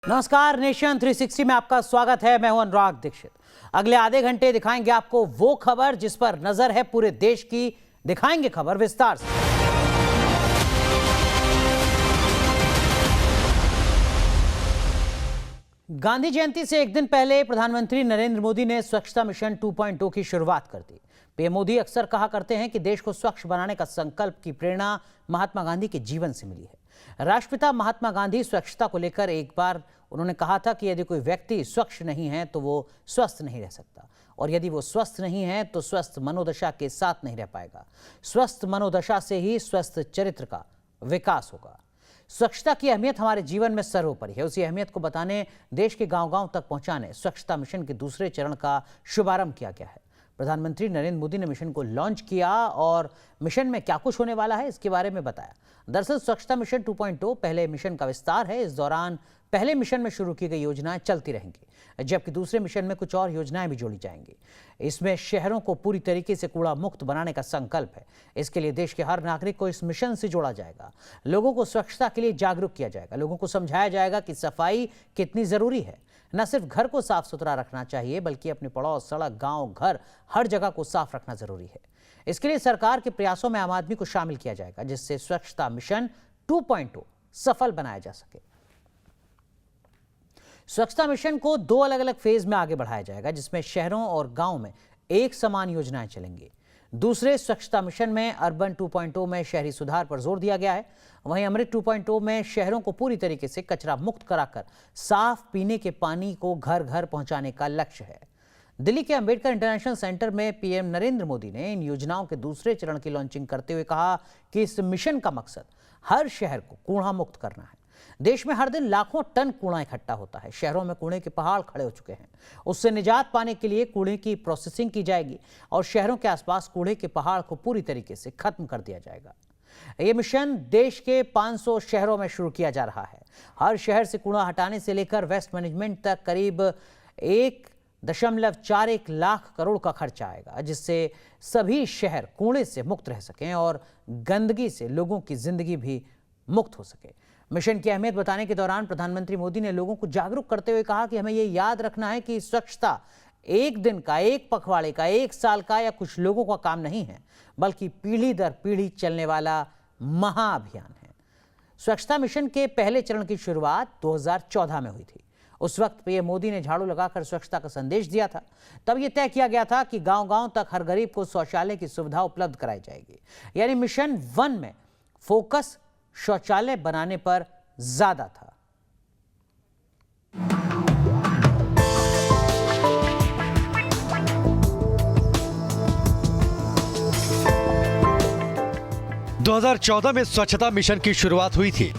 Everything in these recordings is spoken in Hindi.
नमस्कार, नेशन 360 में आपका स्वागत है। मैं हूं अनुराग दीक्षित। अगले आधे घंटे दिखाएंगे आपको वो खबर जिस पर नजर है पूरे देश की। दिखाएंगे खबर विस्तार से। गांधी जयंती से एक दिन पहले प्रधानमंत्री नरेंद्र मोदी ने स्वच्छता मिशन 2.0 की शुरुआत कर दी। पीएम मोदी अक्सर कहा करते हैं कि देश को स्वच्छ बनाने का संकल्प की प्रेरणा महात्मा गांधी के जीवन से मिली है। राष्ट्रपिता महात्मा गांधी स्वच्छता को लेकर एक बार उन्होंने कहा था कि यदि कोई व्यक्ति स्वच्छ नहीं है तो वो स्वस्थ नहीं रह सकता, और यदि वो स्वस्थ नहीं है तो स्वस्थ मनोदशा के साथ नहीं रह पाएगा। स्वस्थ मनोदशा से ही स्वस्थ चरित्र का विकास होगा। स्वच्छता की अहमियत हमारे जीवन में सर्वोपरि है। उसी अहमियत को बताने, देश के गांव-गांव तक पहुंचाने स्वच्छता मिशन के दूसरे चरण का शुभारंभ किया गया है। प्रधानमंत्री नरेंद्र मोदी ने मिशन को लॉन्च किया और मिशन में क्या कुछ होने वाला है इसके बारे में बताया। दरअसल स्वच्छता मिशन 2.0 पहले मिशन का विस्तार है। इस दौरान पहले मिशन में शुरू की गई योजनाएं चलती रहेंगी, जबकि दूसरे मिशन में कुछ और योजनाएं भी जोड़ी जाएंगी। इसमें शहरों को पूरी तरीके से कूड़ा मुक्त बनाने का संकल्प है। इसके लिए देश के हर नागरिक को इस मिशन से जोड़ा जाएगा। लोगों को स्वच्छता के लिए जागरूक किया जाएगा। लोगों को समझाया जाएगा कि सफाई कितनी जरूरी है। न सिर्फ घर को साफ सुथरा रखना चाहिए, बल्कि अपने पड़ोस, सड़क, गांव, घर, हर जगह को साफ रखना जरूरी है। इसके लिए सरकार के प्रयासों में आम आदमी को शामिल किया जाएगा, जिससे स्वच्छता मिशन 2.0 सफल बनाया जा सके। स्वच्छता मिशन को दो अलग अलग फेज में आगे बढ़ाया जाएगा, जिसमें शहरों और गांव में एक समान योजनाएं चलेंगी। दूसरे स्वच्छता मिशन में अर्बन 2.0 में शहरी सुधार पर जोर दिया गया है। वहीं अमृत 2.0 में शहरों को पूरी तरीके से कचरा मुक्त कराकर साफ पीने के पानी को घर घर पहुंचाने का लक्ष्य है। दिल्ली के अंबेडकर इंटरनेशनल सेंटर में पीएम नरेंद्र मोदी ने इन योजनाओं के दूसरे चरण की लॉन्चिंग करते हुए कहा कि इस मिशन का मकसद हर शहर को कूड़ा मुक्त करना है। देश में हर दिन लाखों टन कूड़ा इकट्ठा होता है। शहरों में कूड़े के पहाड़ खड़े हो चुके हैं। उससे निजात पाने के लिए कूड़े की प्रोसेसिंग की जाएगी और शहरों के आसपास कूड़े के पहाड़ को पूरी तरीके से खत्म कर दिया जाएगा। यह मिशन देश के 500 शहरों में शुरू किया जा रहा है। हर शहर से कूड़ा हटाने से लेकर वेस्ट मैनेजमेंट तक करीब 1.41 लाख करोड़ का खर्चा आएगा, जिससे सभी शहर कूड़े से मुक्त रह सकें और गंदगी से लोगों की जिंदगी भी मुक्त हो सके। मिशन की अहमियत बताने के दौरान प्रधानमंत्री मोदी ने लोगों को जागरूक करते हुए कहा कि हमें यह याद रखना है कि स्वच्छता एक दिन का, एक पखवाड़े का, एक साल का या कुछ लोगों का काम नहीं है, बल्कि पीढ़ी दर पीढ़ी चलने वाला महाअभियान है। स्वच्छता मिशन के पहले चरण की शुरुआत 2014 में हुई थी। उस वक्त पीएम मोदी ने झाड़ू लगाकर स्वच्छता का संदेश दिया था। तब यह तय किया गया था कि गांव-गांव तक हर गरीब को शौचालय की सुविधा उपलब्ध कराई जाएगी। यानी मिशन 1 में फोकस शौचालय बनाने पर ज्यादा था। – 2014 में स्वच्छता मिशन की शुरुआत हुई थी।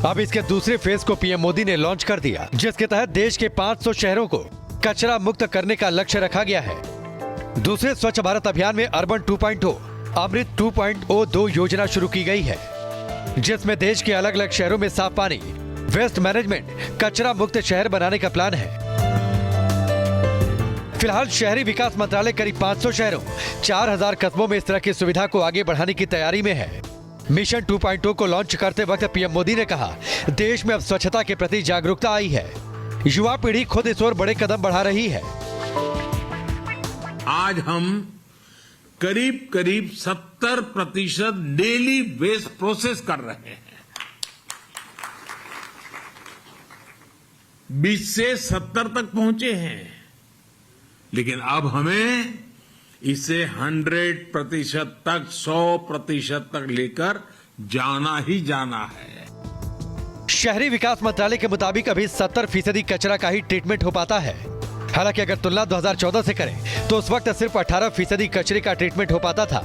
अब इसके दूसरे फेज को पीएम मोदी ने लॉन्च कर दिया, जिसके तहत देश के 500 शहरों को कचरा मुक्त करने का लक्ष्य रखा गया है। दूसरे स्वच्छ भारत अभियान में अर्बन 2.0, अमृत 2.0 योजना शुरू की गई है, जिसमें देश के अलग अलग शहरों में साफ पानी, वेस्ट मैनेजमेंट, कचरा मुक्त शहर बनाने का प्लान है। फिलहाल शहरी विकास मंत्रालय करीब 500 शहरों, 4000 कस्बों में इस तरह की सुविधा को आगे बढ़ाने की तैयारी में है। मिशन 2.0 को लॉन्च करते वक्त पीएम मोदी ने कहा, देश में अब स्वच्छता के प्रति जागरूकता आई है। युवा पीढ़ी खुद इस ओर बड़े कदम बढ़ा रही है। आज हम करीब 70% डेली वेस्ट प्रोसेस कर रहे हैं। 20 से 70 तक पहुंचे हैं, लेकिन अब हमें इसे 100% तक, 100% तक लेकर जाना ही जाना है। शहरी विकास मंत्रालय के मुताबिक अभी 70% कचरा का ही ट्रीटमेंट हो पाता है। हालांकि अगर तुलना 2014 से करें तो उस वक्त सिर्फ 18% कचरे का ट्रीटमेंट हो पाता था।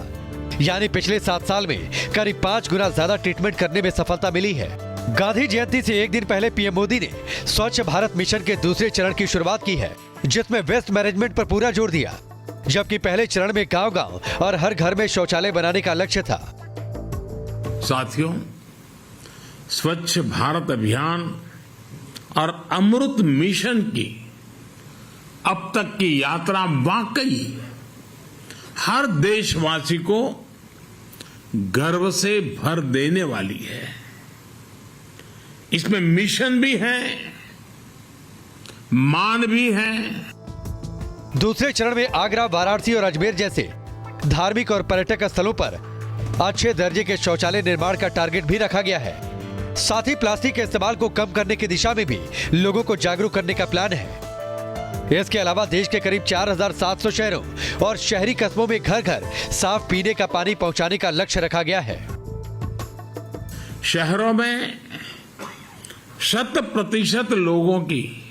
यानी पिछले 7 साल में करीब 5 गुना ज्यादा ट्रीटमेंट करने में सफलता मिली है। गांधी जयंती से एक दिन पहले पीएम मोदी ने स्वच्छ भारत मिशन के दूसरे चरण की शुरुआत की है, जिसमें वेस्ट मैनेजमेंट पर पूरा जोर दिया, जबकि पहले चरण में गांव-गांव और हर घर में शौचालय बनाने का लक्ष्य था। साथियों, स्वच्छ भारत अभियान और अमृत मिशन की अब तक की यात्रा वाकई हर देशवासी को गर्व से भर देने वाली है। इसमें मिशन भी है मान भी है। दूसरे चरण में आगरा, वाराणसी और अजमेर जैसे धार्मिक और पर्यटक स्थलों पर अच्छे दर्जे के शौचालय निर्माण का टारगेट भी रखा गया है। साथ ही प्लास्टिक के इस्तेमाल को कम करने की दिशा में भी लोगों को जागरूक करने का प्लान है। इसके अलावा देश के करीब 4700 शहरों और शहरी कस्बों में घर घर साफ पीने का पानी पहुंचाने का लक्ष्य रखा गया है। शहरों में 100% लोगों की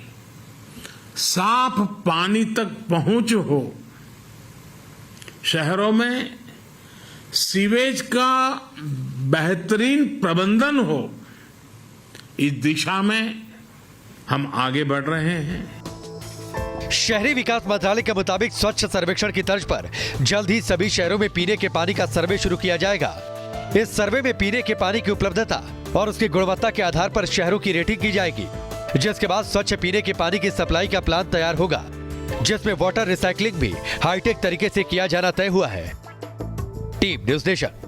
साफ पानी तक पहुंच हो, शहरों में सीवेज का बेहतरीन प्रबंधन हो, इस दिशा में हम आगे बढ़ रहे हैं। शहरी विकास मंत्रालय के मुताबिक स्वच्छ सर्वेक्षण की तर्ज पर जल्द ही सभी शहरों में पीने के पानी का सर्वे शुरू किया जाएगा। इस सर्वे में पीने के पानी की उपलब्धता और उसकी गुणवत्ता के आधार पर शहरों की रेटिंग की जाएगी, जिसके बाद स्वच्छ पीने के पानी की सप्लाई का प्लान तैयार होगा, जिसमें वाटर रिसाइकलिंग भी हाईटेक तरीके से किया जाना तय हुआ है। Team news nation.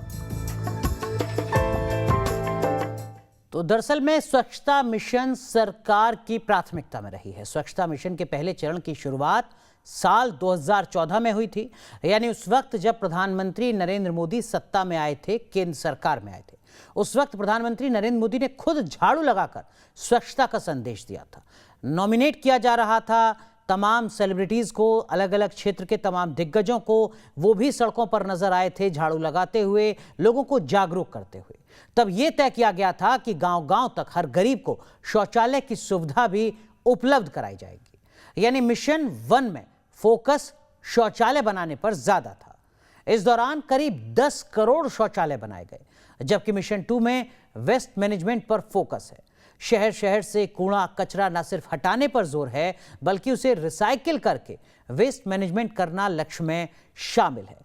तो दरअसल में स्वच्छता मिशन सरकार की प्राथमिकता में रही है। स्वच्छता मिशन के पहले चरण की शुरुआत साल 2014 में हुई थी, यानी उस वक्त जब प्रधानमंत्री नरेंद्र मोदी सत्ता में आए थे, केंद्र सरकार में आए थे। उस वक्त प्रधानमंत्री नरेंद्र मोदी ने खुद झाड़ू लगाकर स्वच्छता का संदेश दिया था। नॉमिनेट किया जा रहा था तमाम सेलिब्रिटीज को, अलग अलग क्षेत्र के तमाम दिग्गजों को, वो भी सड़कों पर नजर आए थे झाड़ू लगाते हुए, लोगों को जागरूक करते हुए। तब यह तय किया गया था कि गांव-गांव तक हर गरीब को शौचालय की सुविधा भी उपलब्ध कराई जाएगी। यानी मिशन 1 में फोकस शौचालय बनाने पर ज्यादा था। इस दौरान करीब 10 करोड़ शौचालय बनाए गए, जबकि मिशन 2 में वेस्ट मैनेजमेंट पर फोकस है। शहर शहर से कूड़ा कचरा न सिर्फ हटाने पर जोर है, बल्कि उसे रिसाइकिल करके वेस्ट मैनेजमेंट करना लक्ष्य में शामिल है।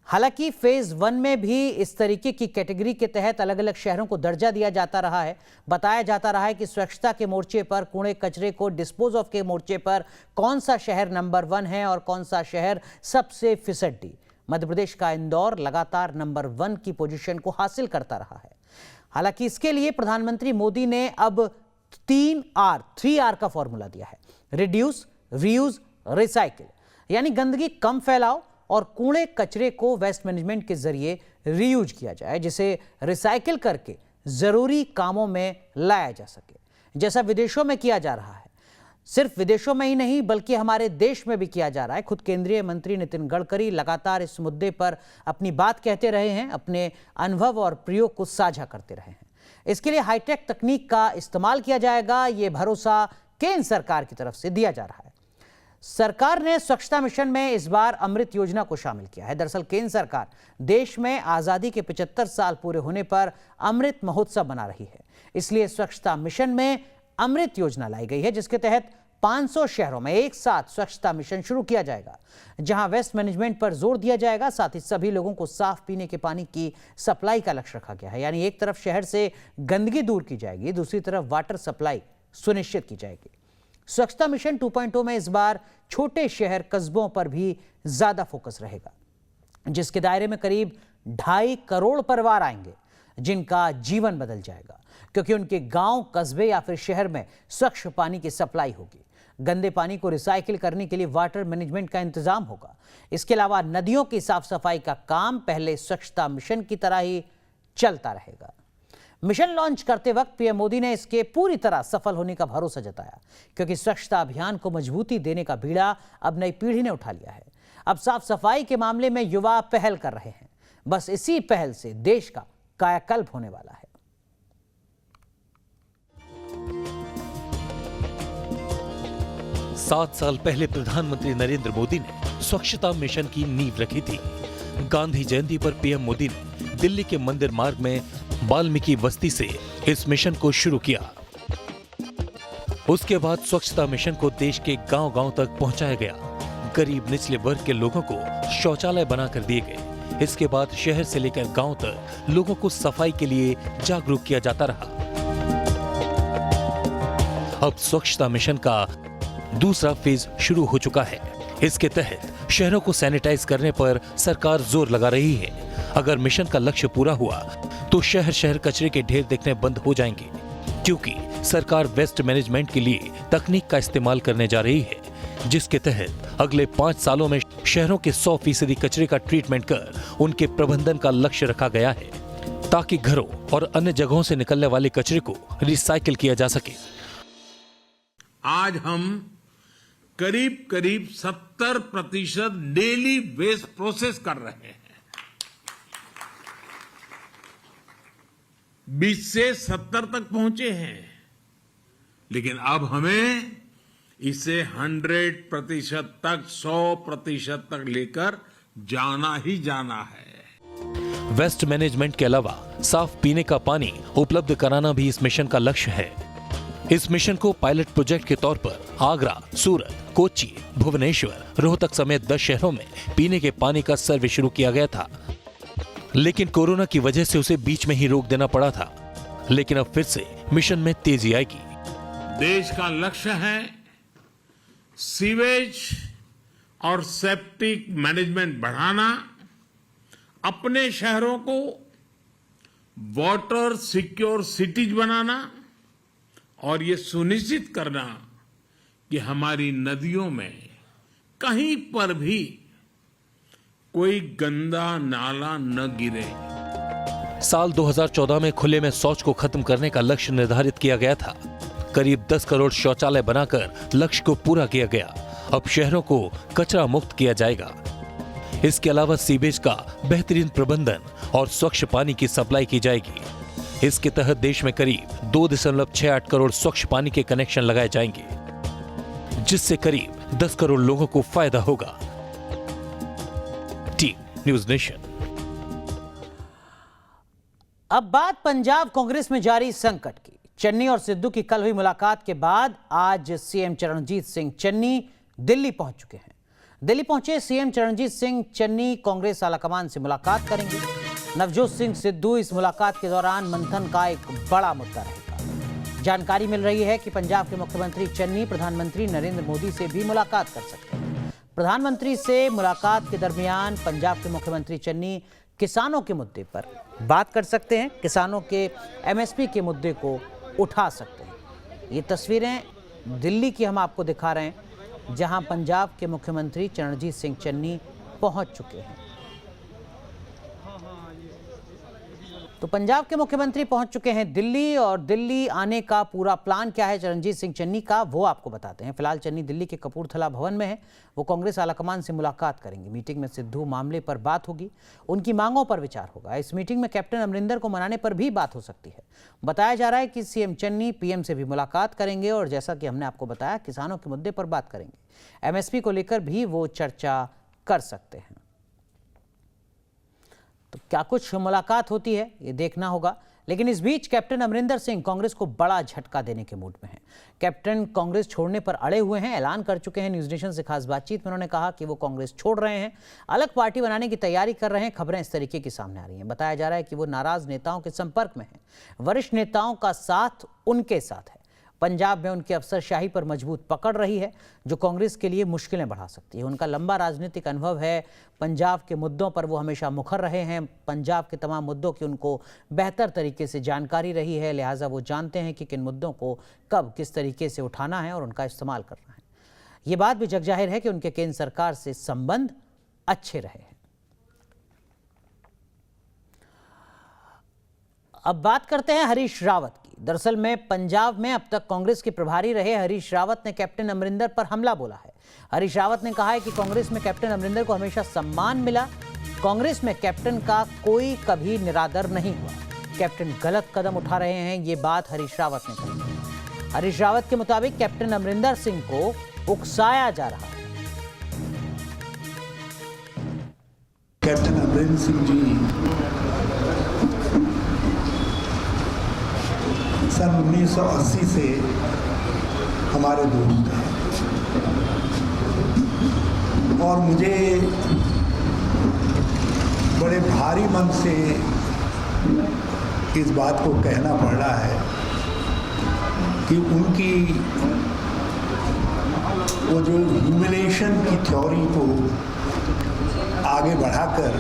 हालांकि फेज 1 में भी इस तरीके की कैटेगरी के तहत अलग अलग शहरों को दर्जा दिया जाता रहा है। बताया जाता रहा है कि स्वच्छता के मोर्चे पर, कूड़े कचरे को डिस्पोज ऑफ के मोर्चे पर कौन सा शहर नंबर 1 है और कौन सा शहर सबसे फिसड्डी। मध्य प्रदेश का इंदौर लगातार नंबर 1 की पोजीशन को हासिल करता रहा है। हालांकि इसके लिए प्रधानमंत्री मोदी ने अब 3R का फॉर्मूला दिया है। Reduce, reuse, recycle. यानी गंदगी कम फैलाओ और कूड़े कचरे को वेस्ट मैनेजमेंट के जरिए रीयूज किया जाए, जिसे रिसाइकिल करके जरूरी कामों में लाया जा सके, जैसा विदेशों में किया जा रहा है। सिर्फ विदेशों में ही नहीं बल्कि हमारे देश में भी किया जा रहा है। खुद केंद्रीय मंत्री नितिन गडकरी लगातार इस मुद्दे पर अपनी बात कहते रहे हैं, अपने अनुभव और प्रयोग को साझा करते रहे हैं। इसके लिए हाईटेक तकनीक का इस्तेमाल किया जाएगा, ये भरोसा केंद्र सरकार की तरफ से दिया जा रहा है। सरकार ने स्वच्छता मिशन में इस बार अमृत योजना को शामिल किया है। दरअसल केंद्र सरकार देश में आजादी के 75 साल पूरे होने पर अमृत महोत्सव मना रही है। इसलिए स्वच्छता मिशन में अमृत योजना लाई गई है, जिसके तहत 500 शहरों में एक साथ स्वच्छता मिशन शुरू किया जाएगा, जहां वेस्ट मैनेजमेंट पर जोर दिया जाएगा। साथ ही सभी लोगों को साफ पीने के पानी की सप्लाई का लक्ष्य रखा गया है। यानी एक तरफ शहर से गंदगी दूर की जाएगी, दूसरी तरफ वाटर सप्लाई सुनिश्चित की जाएगी। स्वच्छता मिशन 2.0 में इस बार छोटे शहर कस्बों पर भी ज्यादा फोकस रहेगा, जिसके दायरे में करीब 2.5 करोड़ परिवार आएंगे, जिनका जीवन बदल जाएगा, क्योंकि उनके गांव, कस्बे या फिर शहर में स्वच्छ पानी की सप्लाई होगी। गंदे पानी को रिसाइकिल करने के लिए वाटर मैनेजमेंट का इंतजाम होगा। इसके अलावा नदियों की साफ सफाई का काम पहले स्वच्छता मिशन की तरह ही चलता रहेगा। मिशन लॉन्च करते वक्त पीएम मोदी ने इसके पूरी तरह सफल होने का भरोसा जताया, क्योंकि स्वच्छता अभियान को मजबूती देने का बीड़ा अब नई पीढ़ी ने उठा लिया है। अब साफ सफाई के मामले में युवा पहल कर रहे हैं। बस इसी पहल से देश का कायाकल्प होने वाला है। 7 साल पहले प्रधानमंत्री नरेंद्र मोदी ने स्वच्छता मिशन की नींव रखी थी। गांधी जयंती पर पीएम मोदी ने दिल्ली के मंदिर मार्ग में वाल्मीकि बस्ती से इस मिशन को शुरू किया। उसके बाद स्वच्छता मिशन को देश के गांव-गांव तक पहुंचाया गया। गरीब निचले वर्ग के लोगों को शौचालय बनाकर दिए गए। इसके बाद शहर से लेकर गांव तक लोगों को सफाई के लिए जागरूक किया जाता रहा। अब स्वच्छता मिशन का दूसरा फेज शुरू हो चुका है। इसके तहत शहरों को सैनिटाइज करने पर सरकार जोर लगा रही है। अगर मिशन का लक्ष्य पूरा हुआ तो शहर शहर कचरे के ढेर दिखने बंद हो जाएंगे, क्योंकि सरकार वेस्ट मैनेजमेंट के लिए तकनीक का इस्तेमाल करने जा रही है, जिसके तहत अगले 5 सालों में शहरों के 100% कचरे का ट्रीटमेंट कर उनके प्रबंधन का लक्ष्य रखा गया है, ताकि घरों और अन्य जगहों से निकलने वाले कचरे को रिसाइकिल किया जा सके। आज हम करीब करीब 70% डेली वेस्ट प्रोसेस कर रहे हैं। 20 से 70 तक पहुंचे हैं, लेकिन अब हमें इसे 100% तक, 100% तक लेकर जाना ही जाना है। वेस्ट मैनेजमेंट के अलावा साफ पीने का पानी उपलब्ध कराना भी इस मिशन का लक्ष्य है। इस मिशन को पायलट प्रोजेक्ट के तौर पर आगरा, सूरत, कोच्चि, भुवनेश्वर, रोहतक समेत 10 शहरों में पीने के पानी का सर्वे शुरू किया गया था, लेकिन कोरोना की वजह से उसे बीच में ही रोक देना पड़ा था। लेकिन अब फिर से मिशन में तेजी आएगी। देश का लक्ष्य है सीवेज और सेप्टिक मैनेजमेंट बढ़ाना, अपने शहरों को वाटर सिक्योर सिटीज बनाना और ये सुनिश्चित करना कि हमारी नदियों में कहीं पर भी कोई गंदा नाला न गिरे। साल 2014 में खुले में शौच को खत्म करने का लक्ष्य निर्धारित किया गया था। करीब 10 करोड़ शौचालय बनाकर लक्ष्य को पूरा किया गया। अब शहरों को कचरा मुक्त किया जाएगा। इसके अलावा सीवेज का बेहतरीन प्रबंधन और स्वच्छ पानी की सप्लाई की जाएगी। इसके तहत देश में करीब 2.68 करोड़ स्वच्छ पानी के कनेक्शन लगाए जाएंगे, जिससे करीब 10 करोड़ लोगों को फायदा होगा। Team news nation. अब बात पंजाब कांग्रेस में जारी संकट की। चन्नी और सिद्धू की कल हुई मुलाकात के बाद आज सीएम चरणजीत सिंह चन्नी दिल्ली पहुंच चुके हैं। दिल्ली पहुंचे सीएम चरणजीत सिंह चन्नी कांग्रेस आलाकमान से मुलाकात करेंगे। नवजोत सिंह सिद्धू इस मुलाकात के दौरान मंथन का एक बड़ा मुद्दा रहेगा। जानकारी मिल रही है कि पंजाब के मुख्यमंत्री चन्नी प्रधानमंत्री नरेंद्र मोदी से भी मुलाकात कर सकते हैं। प्रधानमंत्री से मुलाकात के दरमियान पंजाब के मुख्यमंत्री चन्नी किसानों के मुद्दे पर बात कर सकते हैं, किसानों के एमएसपी के मुद्दे को उठा सकते हैं। ये तस्वीरें दिल्ली की हम आपको दिखा रहे हैं, जहां पंजाब के मुख्यमंत्री चरणजीत सिंह चन्नी पहुंच चुके हैं। तो पंजाब के मुख्यमंत्री पहुंच चुके हैं दिल्ली, और दिल्ली आने का पूरा प्लान क्या है चरणजीत सिंह चन्नी का, वो आपको बताते हैं। फिलहाल चन्नी दिल्ली के कपूरथला भवन में है। वो कांग्रेस आलाकमान से मुलाकात करेंगे। मीटिंग में सिद्धू मामले पर बात होगी, उनकी मांगों पर विचार होगा। इस मीटिंग में कैप्टन अमरिंदर को मनाने पर भी बात हो सकती है। बताया जा रहा है कि सीएम चन्नी पीएम से भी मुलाकात करेंगे, और जैसा कि हमने आपको बताया, किसानों के मुद्दे पर बात करेंगे। एमएसपी को लेकर भी वो चर्चा कर सकते हैं। तो क्या कुछ मुलाकात होती है, ये देखना होगा। लेकिन इस बीच कैप्टन अमरिंदर सिंह कांग्रेस को बड़ा झटका देने के मूड में हैं। कैप्टन कांग्रेस छोड़ने पर अड़े हुए हैं, ऐलान कर चुके हैं। न्यूज़ नेशन से खास बातचीत में उन्होंने कहा कि वो कांग्रेस छोड़ रहे हैं, अलग पार्टी बनाने की तैयारी कर रहे हैं। खबरें इस तरीके की सामने आ रही हैं। बताया जा रहा है कि वो नाराज नेताओं के संपर्क में हैं। वरिष्ठ नेताओं का साथ उनके साथ है। पंजाब में उनकी अफसरशाही पर मजबूत पकड़ रही है, जो कांग्रेस के लिए मुश्किलें बढ़ा सकती है। उनका लंबा राजनीतिक अनुभव है। पंजाब के मुद्दों पर वो हमेशा मुखर रहे हैं। पंजाब के तमाम मुद्दों की उनको बेहतर तरीके से जानकारी रही है। लिहाजा वो जानते हैं कि किन मुद्दों को कब किस तरीके से उठाना है और उनका इस्तेमाल करना है। ये बात भी जग जाहिर है कि उनके केंद्र सरकार से संबंध अच्छे रहे हैं। अब बात करते हैं हरीश रावत की। दरअसल में पंजाब में अब तक कांग्रेस के प्रभारी रहे हरीश रावत ने कैप्टन अमरिंदर पर हमला बोला है। हरीश रावत ने कहा है कि कांग्रेस में कैप्टन अमरिंदर को हमेशा सम्मान मिला। कांग्रेस में कैप्टन का कोई कभी निरादर नहीं हुआ। कैप्टन गलत कदम उठा रहे हैं, ये बात हरीश रावत ने कही। हरीश रावत के मुताबिक कैप्टन अमरिंदर सिंह को उकसाया जा रहा है। कैप्टन अमरिंदर सिंह जी सन 1980 से हमारे दोस्त हैं, और मुझे बड़े भारी मन से इस बात को कहना पड़ रहा है कि उनकी वो जो ह्यूमिलेशन की थ्योरी को आगे बढ़ाकर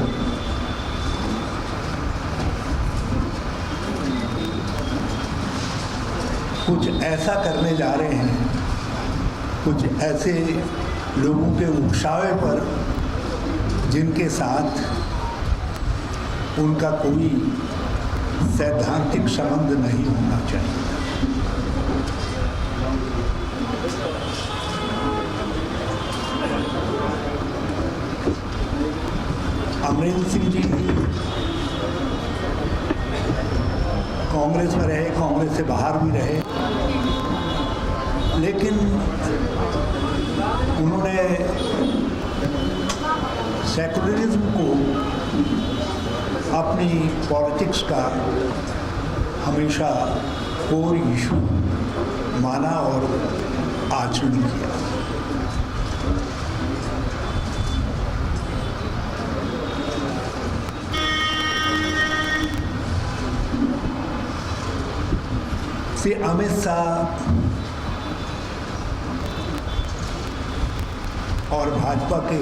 कुछ ऐसा करने जा रहे हैं, कुछ ऐसे लोगों के उकसावे पर जिनके साथ उनका कोई सैद्धांतिक संबंध नहीं होना चाहिए। अमरिंदर सिंह जी कांग्रेस में रहे, कांग्रेस से बाहर भी रहे, लेकिन उन्होंने सेकुलरिज्म को अपनी पॉलिटिक्स का हमेशा कोर इशू माना और आचरण किया। श्री अमित शाह और भाजपा के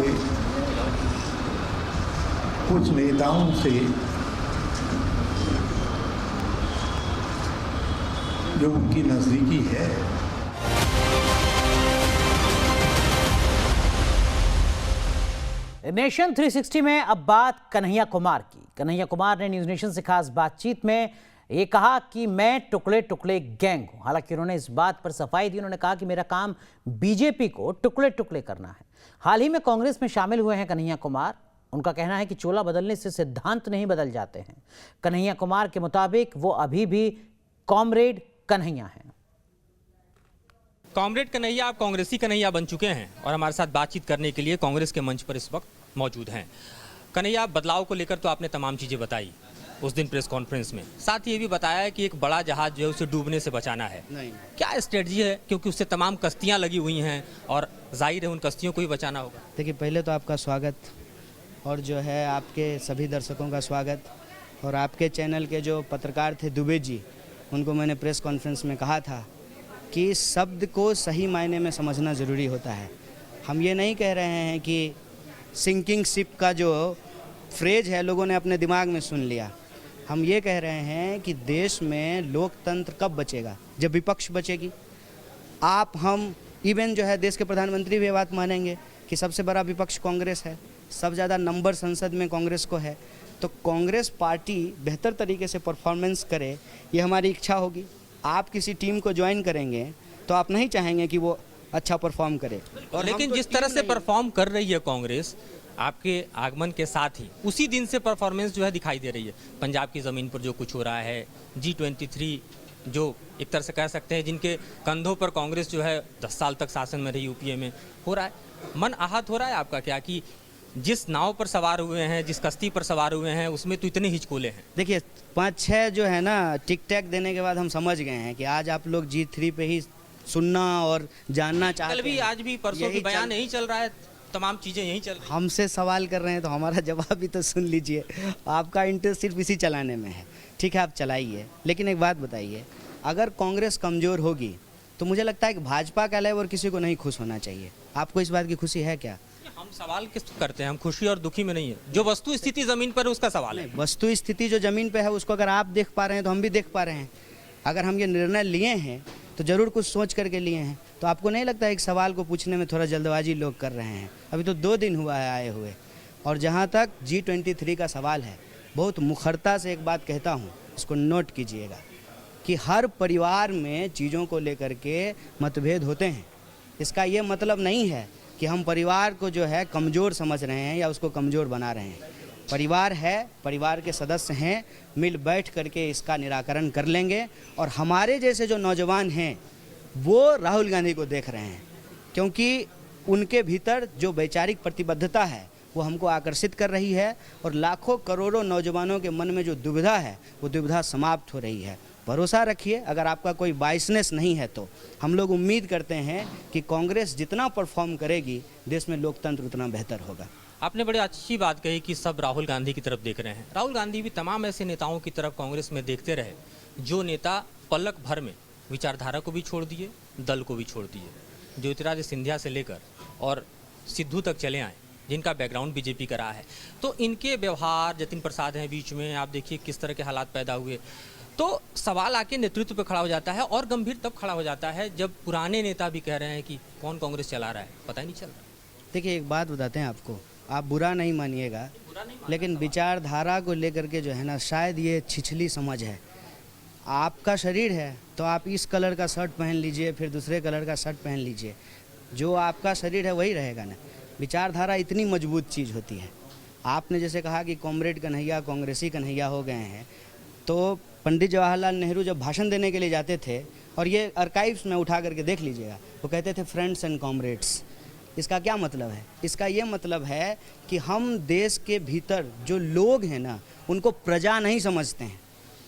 कुछ नेताओं से जो उनकी नजदीकी है, नेशन 360 में अब बात कन्हैया कुमार की। कन्हैया कुमार ने न्यूज नेशन से खास बातचीत में ये कहा कि मैं टुकड़े टुकड़े गैंग हूं। हालांकि उन्होंने इस बात पर सफाई दी। उन्होंने कहा कि मेरा काम बीजेपी को टुकड़े टुकड़े करना है। हाल ही में कांग्रेस में शामिल हुए हैं कन्हैया कुमार। उनका कहना है कि चोला बदलने से सिद्धांत नहीं बदल जाते हैं। कन्हैया कुमार के मुताबिक वो अभी भी कॉमरेड कन्हैया हैं। कॉमरेड कन्हैया, आप कांग्रेसी कन्हैया बन चुके हैं और हमारे साथ बातचीत करने के लिए कांग्रेस के मंच पर इस वक्त मौजूद हैं। कन्हैया, बदलाव को लेकर तो आपने तमाम चीज़ें बताई उस दिन प्रेस कॉन्फ्रेंस में, साथ ही ये भी बताया है कि एक बड़ा जहाज जो है उसे डूबने से बचाना है। नहीं, क्या स्ट्रेटजी है, क्योंकि उससे तमाम कश्तियां लगी हुई हैं और जाहिर है उन कश्तियों को ही बचाना होगा। देखिए, पहले तो आपका स्वागत और जो है आपके सभी दर्शकों का स्वागत, और आपके चैनल के जो पत्रकार थे दुबे जी, उनको मैंने प्रेस कॉन्फ्रेंस में कहा था कि शब्द को सही मायने में समझना ज़रूरी होता है। हम ये नहीं कह रहे हैं कि सिंकिंग शिप का जो फ्रेज है लोगों ने अपने दिमाग में सुन लिया। हम ये कह रहे हैं कि देश में लोकतंत्र कब बचेगा, जब विपक्ष बचेगी। आप, हम, इवन जो है देश के प्रधानमंत्री भी ये बात मानेंगे कि सबसे बड़ा विपक्ष कांग्रेस है, सबसे ज़्यादा नंबर संसद में कांग्रेस को है। तो कांग्रेस पार्टी बेहतर तरीके से परफॉर्मेंस करे, ये हमारी इच्छा होगी। आप किसी टीम को ज्वाइन करेंगे तो आप नहीं चाहेंगे कि वो अच्छा परफॉर्म करे। और लेकिन जिस तरह से परफॉर्म कर रही है कांग्रेस आपके आगमन के साथ ही, उसी दिन से परफॉर्मेंस जो है दिखाई दे रही है। पंजाब की ज़मीन पर जो कुछ हो रहा है, G23 जो एक तरह से कह सकते हैं जिनके कंधों पर कांग्रेस जो है 10 साल तक शासन में रही यूपीए में, हो रहा है। मन आहत हो रहा है आपका क्या कि जिस नाव पर सवार हुए हैं, जिस कश्ती पर सवार हुए हैं, उसमें तो इतने हिचकोले हैं। देखिए, 5-6 जो है ना टिक टैक देने के बाद हम समझ गए हैं कि आज आप लोग G3 पे ही सुनना और जानना चाहते हैं। कल भी, आज भी, परसों भी बयान यही चल रहा है, तमाम चीज़ें यही चल रही हैं। हमसे सवाल कर रहे हैं तो हमारा जवाब भी तो सुन लीजिए। आपका इंटरेस्ट सिर्फ इसी चलाने में है, ठीक है, आप चलाइए। लेकिन एक बात बताइए, अगर कांग्रेस कमज़ोर होगी तो मुझे लगता है कि भाजपा के अलावा और किसी को नहीं खुश होना चाहिए। आपको इस बात की खुशी है क्या? हम सवाल किस करते हैं, हम खुशी और दुखी में नहीं है। जो वस्तु स्थिति ज़मीन पर है उसका सवाल है। वस्तु स्थिति जो ज़मीन पे है उसको अगर आप देख पा रहे हैं तो हम भी देख पा रहे हैं। अगर हम ये निर्णय लिए हैं तो ज़रूर कुछ सोच करके लिए हैं। तो आपको नहीं लगता है एक सवाल को पूछने में थोड़ा जल्दबाजी लोग कर रहे हैं? अभी तो 2 दिन हुआ है आए हुए। और जहाँ तक G23 का सवाल है, बहुत मुखरता से एक बात कहता हूँ, इसको नोट कीजिएगा कि हर परिवार में चीज़ों को लेकर के मतभेद होते हैं। इसका ये मतलब नहीं है कि हम परिवार को जो है कमज़ोर समझ रहे हैं या उसको कमज़ोर बना रहे हैं। परिवार है, परिवार के सदस्य हैं, मिल बैठ करके इसका निराकरण कर लेंगे। और हमारे जैसे जो नौजवान हैं वो राहुल गांधी को देख रहे हैं, क्योंकि उनके भीतर जो वैचारिक प्रतिबद्धता है वो हमको आकर्षित कर रही है। और लाखों करोड़ों नौजवानों के मन में जो दुविधा है वो दुविधा समाप्त हो रही है। भरोसा रखिए, अगर आपका कोई बाइसनेस नहीं है तो हम लोग उम्मीद करते हैं कि कांग्रेस जितना परफॉर्म करेगी देश में लोकतंत्र उतना बेहतर होगा। आपने बड़ी अच्छी बात कही कि सब राहुल गांधी की तरफ देख रहे हैं। राहुल गांधी भी तमाम ऐसे नेताओं की तरफ कांग्रेस में देखते रहे जो नेता पलक भर में विचारधारा को भी छोड़ दिए, दल को भी छोड़ दिए। ज्योतिरादित्य सिंधिया से लेकर और सिद्धू तक चले आए, जिनका बैकग्राउंड बीजेपी का रहा है। तो इनके व्यवहार, जतिन प्रसाद हैं बीच में, आप देखिए किस तरह के हालात पैदा हुए। तो सवाल आके नेतृत्व पे खड़ा हो जाता है, और गंभीर तब खड़ा हो जाता है जब पुराने नेता भी कह रहे हैं कि कौन कांग्रेस चला रहा है, पता ही नहीं चल रहा। देखिए एक बात बताते हैं आपको, आप बुरा नहीं मानिएगा, लेकिन विचारधारा को लेकर के जो है ना, शायद ये छिछली समझ है। आपका शरीर है तो आप इस कलर का शर्ट पहन लीजिए, फिर दूसरे कलर का शर्ट पहन लीजिए, जो आपका शरीर है वही रहेगा ना। विचारधारा इतनी मजबूत चीज़ होती है। आपने जैसे कहा कि कॉमरेड कन्हैया कांग्रेसी कन्हैया हो गए हैं, तो पंडित जवाहरलाल नेहरू जब भाषण देने के लिए जाते थे, और ये आर्काइव्स में उठा करके देख लीजिएगा, वो कहते थे फ्रेंड्स एंड कॉमरेड्स। इसका क्या मतलब है? इसका ये मतलब है कि हम देश के भीतर जो लोग हैं ना, उनको प्रजा नहीं समझते हैं,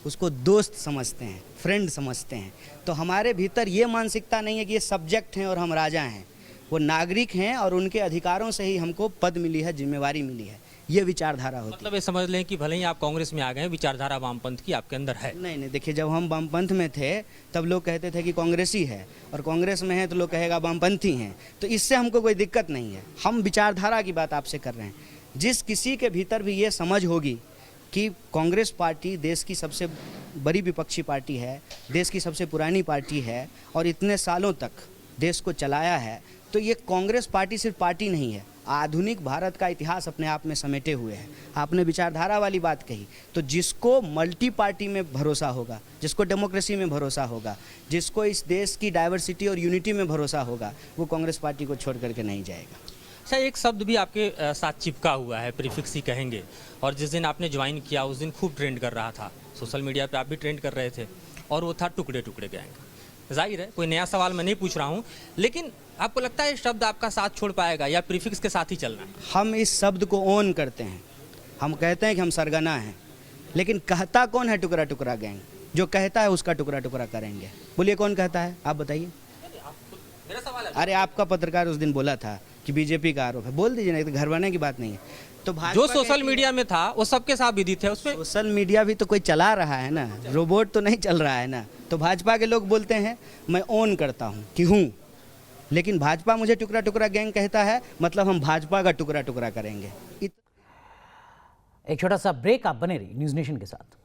उसको दोस्त समझते हैं, फ्रेंड समझते हैं। तो हमारे भीतर ये मानसिकता नहीं है कि ये सब्जेक्ट हैं और हम राजा हैं, वो नागरिक हैं और उनके अधिकारों से ही हमको पद मिली है, जिम्मेवारी मिली है। ये विचारधारा होती है। मतलब ये समझ लें कि भले ही आप कांग्रेस में आ गए, विचारधारा वामपंथ की आपके अंदर है। नहीं, देखिए जब हम वामपंथ में थे तब लोग कहते थे कि कांग्रेसी है, और कांग्रेस में है तो लोग कहेगा वामपंथी हैं। तो इससे हमको कोई दिक्कत नहीं है, हम विचारधारा की बात आपसे कर रहे हैं। जिस किसी के भीतर भी ये समझ होगी कि कांग्रेस पार्टी देश की सबसे बड़ी विपक्षी पार्टी है, देश की सबसे पुरानी पार्टी है और इतने सालों तक देश को चलाया है, तो ये कांग्रेस पार्टी सिर्फ पार्टी नहीं है, आधुनिक भारत का इतिहास अपने आप में समेटे हुए है। आपने विचारधारा वाली बात कही, तो जिसको मल्टी पार्टी में भरोसा होगा, जिसको डेमोक्रेसी में भरोसा होगा, जिसको इस देश की डाइवर्सिटी और यूनिटी में भरोसा होगा, वो कांग्रेस पार्टी को छोड़ करके नहीं जाएगा। अच्छा, एक शब्द भी आपके साथ चिपका हुआ है, प्रीफिक्स ही कहेंगे, और जिस दिन आपने ज्वाइन किया उस दिन खूब ट्रेंड कर रहा था, सोशल मीडिया पे आप भी ट्रेंड कर रहे थे, और वो था टुकड़े टुकड़े गैंग। जाहिर है कोई नया सवाल मैं नहीं पूछ रहा हूँ, लेकिन आपको लगता है ये शब्द आपका साथ छोड़ पाएगा या प्रीफिक्स के साथ ही चलना है? हम इस शब्द को ओन करते हैं, हम कहते हैं कि हम सरगना हैं, लेकिन कहता कौन है टुकड़ा टुकड़ा गैंग? जो कहता है उसका टुकड़ा टुकड़ा करेंगे। बोलिए कौन कहता है, आप बताइए। मेरा सवाल है। अरे आपका पत्रकार उस दिन बोला था कि बीजेपी का आरोप है, बोल दीजिए ना, तो घर बनाने की बात नहीं है। तो जो सोशल मीडिया में था वो सबके साथ विदित है, उसमें सोशल मीडिया भी तो कोई चला रहा है ना, रोबोट तो नहीं चल रहा है ना। तो भाजपा के लोग बोलते हैं मैं ओन करता हूँ कि हूँ, लेकिन भाजपा मुझे टुकड़ा टुकड़ा गैंग कहता है, मतलब हम भाजपा का टुकड़ा टुकड़ा करेंगे। एक छोटा सा ब्रेक, आप बने रहिए न्यूज़ नेशन के साथ।